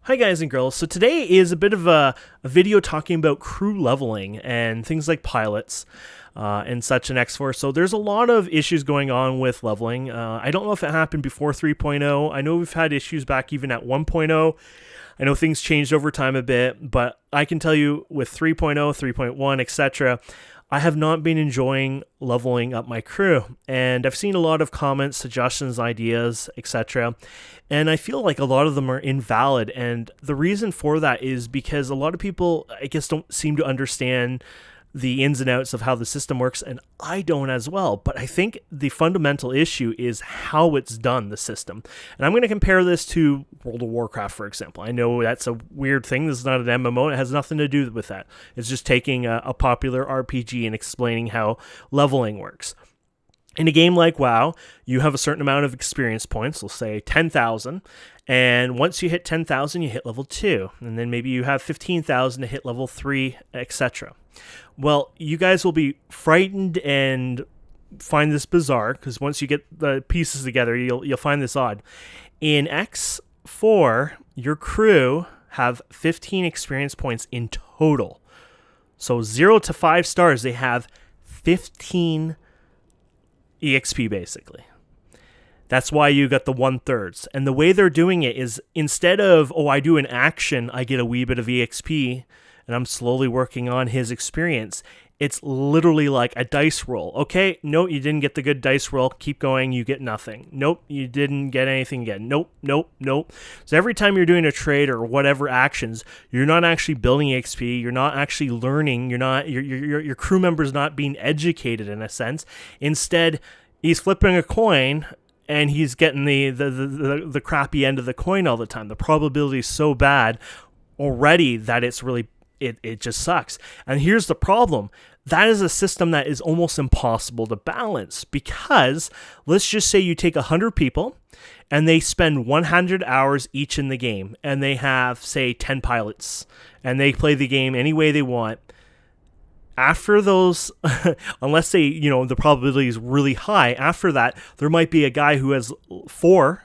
Hi guys and girls. So today is a bit of a video talking about crew leveling and things like pilots and such in X4. So there's a lot of issues going on with leveling. I don't know if it happened before 3.0. I know we've had issues back even at 1.0. I know things changed over time a bit, but I can tell you with 3.0, 3.1, etc., I have not been enjoying leveling up my crew, and I've seen a lot of comments, suggestions, ideas, etc. And I feel like a lot of them are invalid, and the reason for that is because a lot of people, I guess, don't seem to understand the ins and outs of how the system works, and I don't as well. But I think the fundamental issue is how it's done, the system. And I'm going to compare this to World of Warcraft, for example. I know that's a weird thing. This is not an MMO. It has nothing to do with that. It's just taking a popular RPG and explaining how leveling works. In a game like WoW, you have a certain amount of experience points, let's say 10,000, and once you hit 10,000, you hit level 2, and then maybe you have 15,000 to hit level 3, etc. Well, you guys will be frightened and find this bizarre, because once you get the pieces together, you'll find this odd. In X4, your crew have 15 experience points in total. So 0 to 5 stars, they have 15 EXP basically. That's why you got the 1/3. And the way they're doing it is instead of, I do an action, I get a wee bit of EXP, and I'm slowly working on his experience. It's literally like a dice roll. Okay, no, you didn't get the good dice roll. Keep going, you get nothing. Nope, you didn't get anything again. Nope. So every time you're doing a trade or whatever actions, you're not actually building EXP. You're not actually learning. Your crew member's not being educated in a sense. Instead, he's flipping a coin and he's getting the crappy end of the coin all the time. The probability is so bad already that it's really it just sucks. And here's the problem. That is a system that is almost impossible to balance, because let's just say you take 100 people and they spend 100 hours each in the game, and they have, say, 10 pilots, and they play the game any way they want. After those, unless the probability is really high, after that, there might be a guy who has 4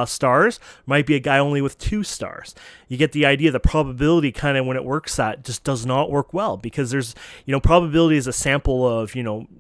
stars, might be a guy only with 2 stars. You get the idea. The probability kind of when it works at just does not work well, because there's, probability is a sample of,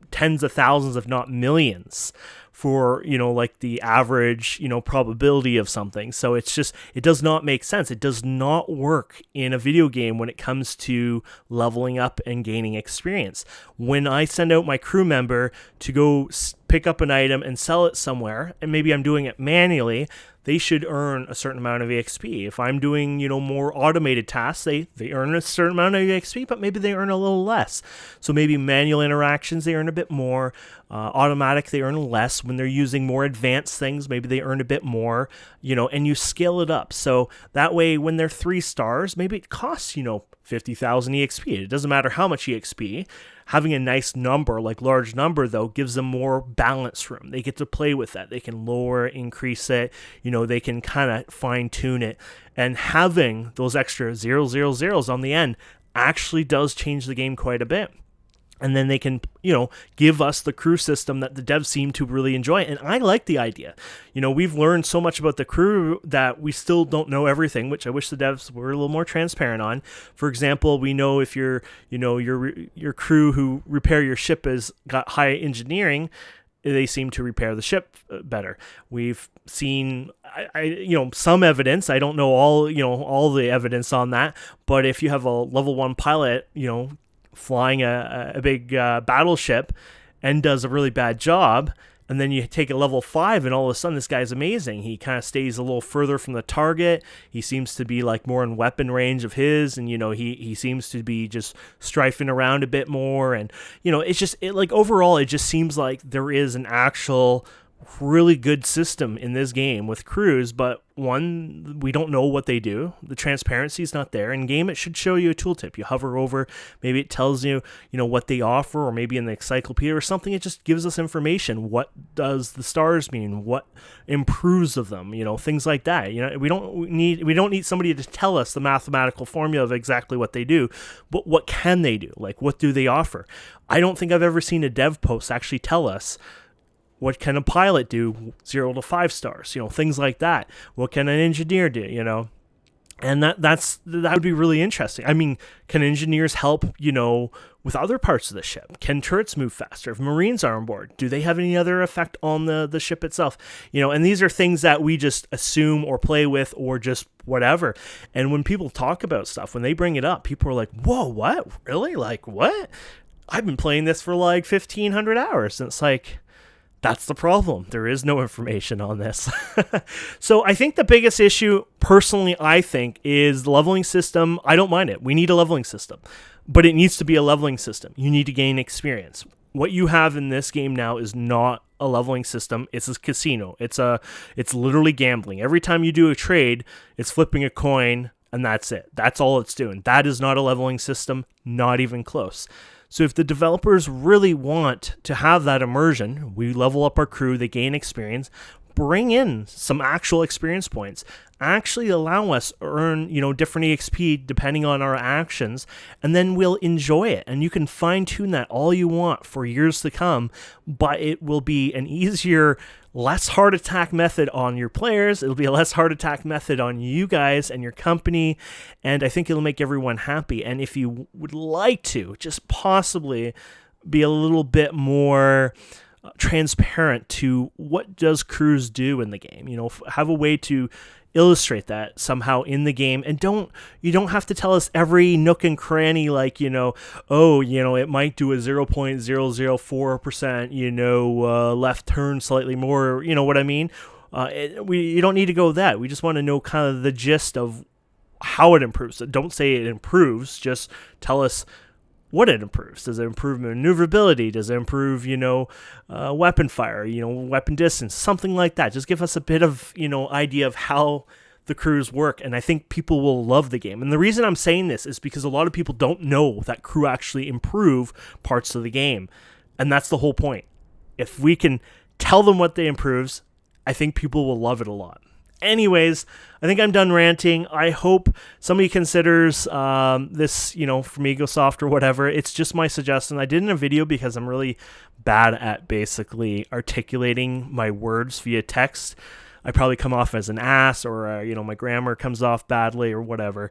tens of thousands, if not millions, for, like the average, probability of something. So it does not make sense. It does not work in a video game when it comes to leveling up and gaining experience. When I send out my crew member to go pick up an item and sell it somewhere, and maybe I'm doing it manually, they should earn a certain amount of EXP. If I'm doing, more automated tasks, they earn a certain amount of EXP, but maybe they earn a little less. So maybe manual interactions, they earn a bit more. Automatic, they earn less. When they're using more advanced things, maybe they earn a bit more, and you scale it up. So that way, when they're 3 stars, maybe it costs, 50,000 EXP. It doesn't matter how much EXP. Having a nice number, like large number, though, gives them more balance room. They get to play with that. They can lower, increase it. They can kind of fine tune it. And having those extra 000s on the end actually does change the game quite a bit. And then they can, give us the crew system that the devs seem to really enjoy. And I like the idea. We've learned so much about the crew that we still don't know everything, which I wish the devs were a little more transparent on. For example, we know if your crew who repair your ship has got high engineering, they seem to repair the ship better. We've seen, some evidence. I don't know all the evidence on that, but if you have a level 1 pilot, flying a big battleship and does a really bad job, and then you take a level 5 and all of a sudden this guy's amazing. He kind of stays a little further from the target. He seems to be like more in weapon range of his, and he seems to be just strafing around a bit more, and overall it just seems like there is an actual really good system in this game with crews, but one, we don't know what they do. The transparency is not there. In game, it should show you a tooltip. You hover over, maybe it tells you, what they offer, or maybe in the encyclopedia or something, it just gives us information. What does the stars mean? What improves of them? Things like that. We don't need somebody to tell us the mathematical formula of exactly what they do, but what can they do? Like, what do they offer? I don't think I've ever seen a dev post actually tell us, what can a pilot do? 0 to 5 stars, things like that. What can an engineer do? And that would be really interesting. I mean, can engineers help, with other parts of the ship? Can turrets move faster? If Marines are on board, do they have any other effect on the ship itself? And these are things that we just assume or play with or just whatever. And when people talk about stuff, when they bring it up, people are like, whoa, what? Really? Like, what? I've been playing this for like 1,500 hours. And it's like, that's the problem. There is no information on this. So I think the biggest issue, personally, I think, is the leveling system. I don't mind it. We need a leveling system, but it needs to be a leveling system. You need to gain experience. What you have in this game now is not a leveling system. It's a casino. It's literally gambling. Every time you do a trade, it's flipping a coin, and that's it. That's all it's doing. That is not a leveling system, not even close. So if the developers really want to have that immersion, we level up our crew, they gain experience, bring in some actual experience points, actually allow us earn, different EXP depending on our actions, and then we'll enjoy it. And you can fine tune that all you want for years to come, but it will be an easier, less heart attack method on your players. It'll be a less heart attack method on you guys and your company, and I think it'll make everyone happy. And if you would like to just possibly be a little bit more transparent to what does crews do in the game, have a way to illustrate that somehow in the game, and you don't have to tell us every nook and cranny, like, it might do a 0.004%, left turn slightly more, what I mean? You don't need to go that. We just want to know kind of the gist of how it improves. So don't say it improves, just tell us what it improves. Does it improve maneuverability? Does it improve, weapon fire, weapon distance, something like that? Just give us a bit of, idea of how the crews work, and I think people will love the game. And the reason I'm saying this is because a lot of people don't know that crew actually improve parts of the game, and that's the whole point. If we can tell them what they improves, I think people will love it a lot. Anyways, I think I'm done ranting. I hope somebody considers this, from Egosoft or whatever. It's just my suggestion. I did in a video because I'm really bad at basically articulating my words via text. I probably come off as an ass, or, my grammar comes off badly or whatever.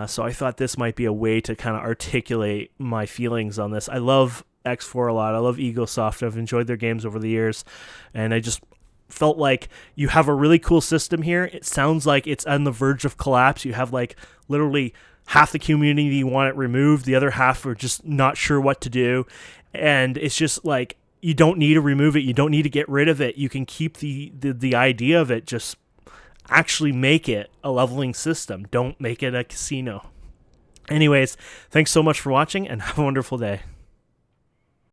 So I thought this might be a way to kind of articulate my feelings on this. I love X4 a lot. I love Egosoft. I've enjoyed their games over the years, and I just felt like you have a really cool system here. It sounds like it's on the verge of collapse. You have like literally half the community want it removed, the other half are just not sure what to do, and it's just like, you don't need to remove it, you don't need to get rid of it, you can keep the idea of it, just actually make it a leveling system, don't make it a casino. Anyways, thanks so much for watching, and have a wonderful day.